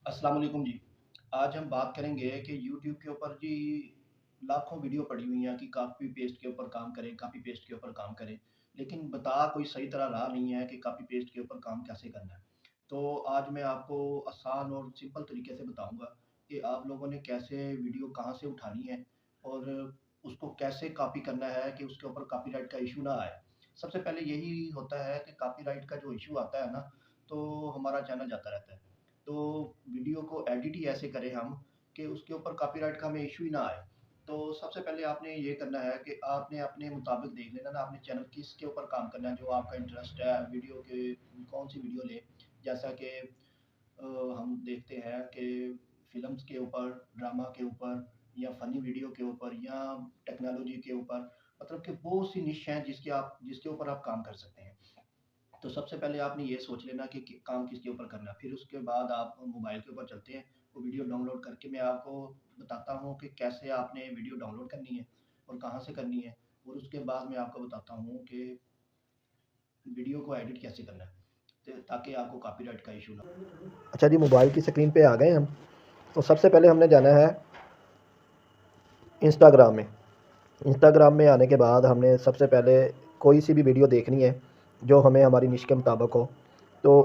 अस्सलाम वालेकुम जी। आज हम बात करेंगे कि यूट्यूब के ऊपर जी लाखों वीडियो पड़ी हुई हैं कि कॉपी पेस्ट के ऊपर काम करें, कॉपी पेस्ट के ऊपर काम करें। लेकिन बता कोई सही तरह रहा नहीं है कि कॉपी पेस्ट के ऊपर काम कैसे करना है। तो आज मैं आपको आसान और सिंपल तरीके से बताऊँगा कि आप लोगों ने कैसे वीडियो कहाँ से उठानी है और उसको कैसे कॉपी करना है कि उसके ऊपर कॉपीराइट का इश्यू ना आए। सबसे पहले यही होता है कि कॉपीराइट का जो इश्यू आता है ना, तो हमारा चैनल जाता रहता है। तो वीडियो को एडिट ही ऐसे करें हम कि उसके ऊपर कॉपीराइट का हमें इश्यू ही ना आए। तो सबसे पहले आपने ये करना है कि आपने अपने मुताबिक देख लेना ना आपने चैनल किसके ऊपर काम करना है, जो आपका इंटरेस्ट है वीडियो के कौन सी वीडियो लें। जैसा कि हम देखते हैं कि फ़िल्म्स के ऊपर, ड्रामा के ऊपर या फ़नी वीडियो के ऊपर या टेक्नोलॉजी के ऊपर, मतलब कि बहुत सी निश हैं जिसके ऊपर आप काम कर सकते हैं। तो सबसे पहले आपने ये सोच लेना कि काम किसके ऊपर करना है। फिर उसके बाद आप मोबाइल के ऊपर चलते हैं, वो वीडियो डाउनलोड करके मैं आपको बताता हूँ कि कैसे आपने वीडियो डाउनलोड करनी है और कहाँ से करनी है। और उसके बाद मैं आपको बताता हूँ कि वीडियो को एडिट कैसे करना है, ताकि आपको कॉपीराइट का इश्यू ना हो। अच्छा जी, मोबाइल की स्क्रीन पे आ गए हम। तो सबसे पहले हमने जाना है इंस्टाग्राम में। इंस्टाग्राम में आने के बाद हमने सबसे पहले कोई सी भी वीडियो देखनी है जो हमें हमारी निश के मुताबिक हो, तो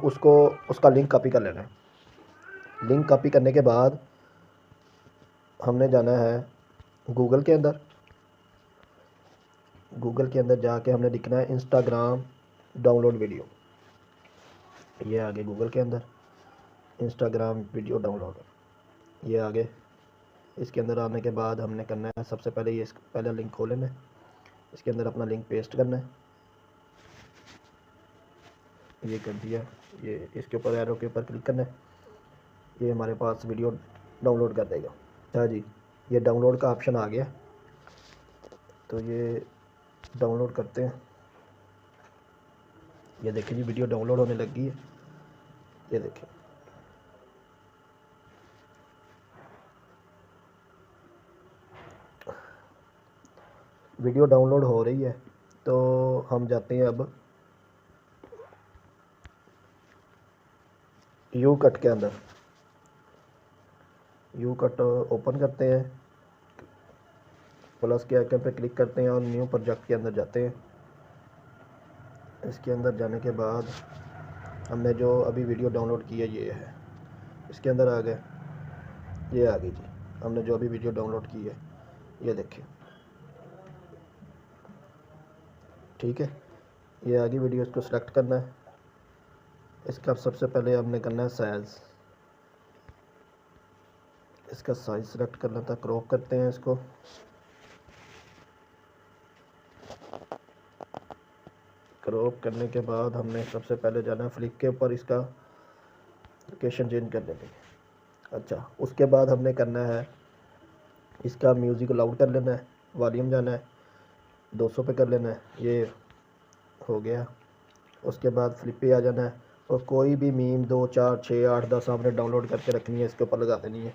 उसका लिंक कॉपी कर लेना है। लिंक कॉपी करने के बाद हमने जाना है गूगल के अंदर। गूगल के अंदर जाके हमने लिखना है इंस्टाग्राम डाउनलोड वीडियो। ये आगे गूगल के अंदर इंस्टाग्राम वीडियो डाउनलोड, ये आगे। इसके अंदर आने के बाद हमने करना है सबसे पहले ये पहले लिंक खोल लेना है। इसके अंदर अपना लिंक पेस्ट करना है। ये कर दिया। ये इसके ऊपर एरो के ऊपर क्लिक करना है। ये हमारे पास वीडियो डाउनलोड कर देगा। अच्छा जी, ये डाउनलोड का ऑप्शन आ गया। तो ये डाउनलोड करते हैं। ये देखिए जी, वीडियो डाउनलोड होने लगी है। ये देखिए, वीडियो डाउनलोड हो रही है। तो हम जाते हैं अब यू कट के अंदर। यू कट ओपन करते हैं, प्लस के आइकन पे क्लिक करते हैं और न्यू प्रोजेक्ट के अंदर जाते हैं। इसके अंदर जाने के बाद हमने जो अभी वीडियो डाउनलोड की है ये है, इसके अंदर आ गए। ये आ गई जी, हमने जो अभी वीडियो डाउनलोड की है, ये देखिए। ठीक है, ये आ गई वीडियो। इसको सेलेक्ट करना है। इसका सबसे पहले हमने करना है साइज़। इसका साइज़ सेलेक्ट करना था, क्रॉप करते हैं इसको। क्रॉप करने के बाद हमने सबसे पहले जाना है फ्लिप के ऊपर, इसका लोकेशन चेंज करने के लिए। अच्छा, उसके बाद हमने करना है इसका म्यूज़िक लाउड कर लेना है, वॉल्यूम जाना है 200 पे कर लेना है। ये हो गया। उसके बाद फ्लिप पे आ जाना है और कोई भी मीम 2 4 6 8 10 आपने डाउनलोड करके रखनी है, इसके ऊपर लगा देनी है।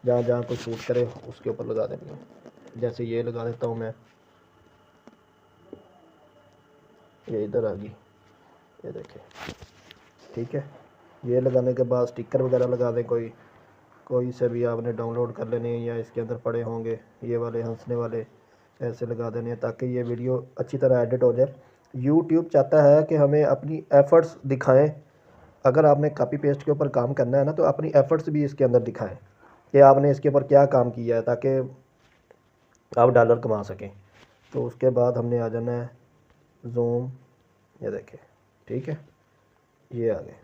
जहाँ जहाँ कोई शूट करे उसके ऊपर लगा देनी है। जैसे ये लगा देता हूँ मैं, ये इधर आ गई, ये देखिए। ठीक है, ये लगाने के बाद स्टिकर वगैरह लगा दें, कोई कोई से भी आपने डाउनलोड कर लेने हैं या इसके अंदर पड़े होंगे ये वाले हंसने वाले, ऐसे लगा देने हैं ताकि ये वीडियो अच्छी तरह एडिट हो जाए। यूट्यूब चाहता है कि हमें अपनी एफ़र्ट्स दिखाएं। अगर आपने कॉपी पेस्ट के ऊपर काम करना है ना, तो अपनी एफ़र्ट्स भी इसके अंदर दिखाएं कि आपने इसके ऊपर क्या काम किया है, ताकि आप डॉलर कमा सकें। तो उसके बाद हमने आ जाना है जूम, ये देखिए। ठीक है, ये आ गए,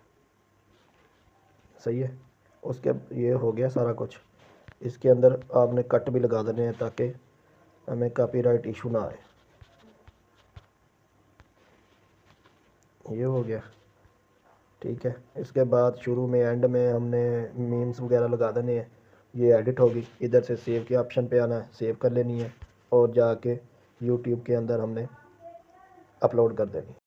सही है। उसके ये हो गया सारा कुछ। इसके अंदर आपने कट भी लगा देने हैं ताकि हमें कॉपीराइट इशू ना आए। ये हो गया। ठीक है, इसके बाद शुरू में एंड में हमने मीम्स वगैरह लगा देने हैं। ये एडिट होगी, इधर से सेव के ऑप्शन पे आना है, सेव कर लेनी है और जाके यूट्यूब के अंदर हमने अपलोड कर देनी है।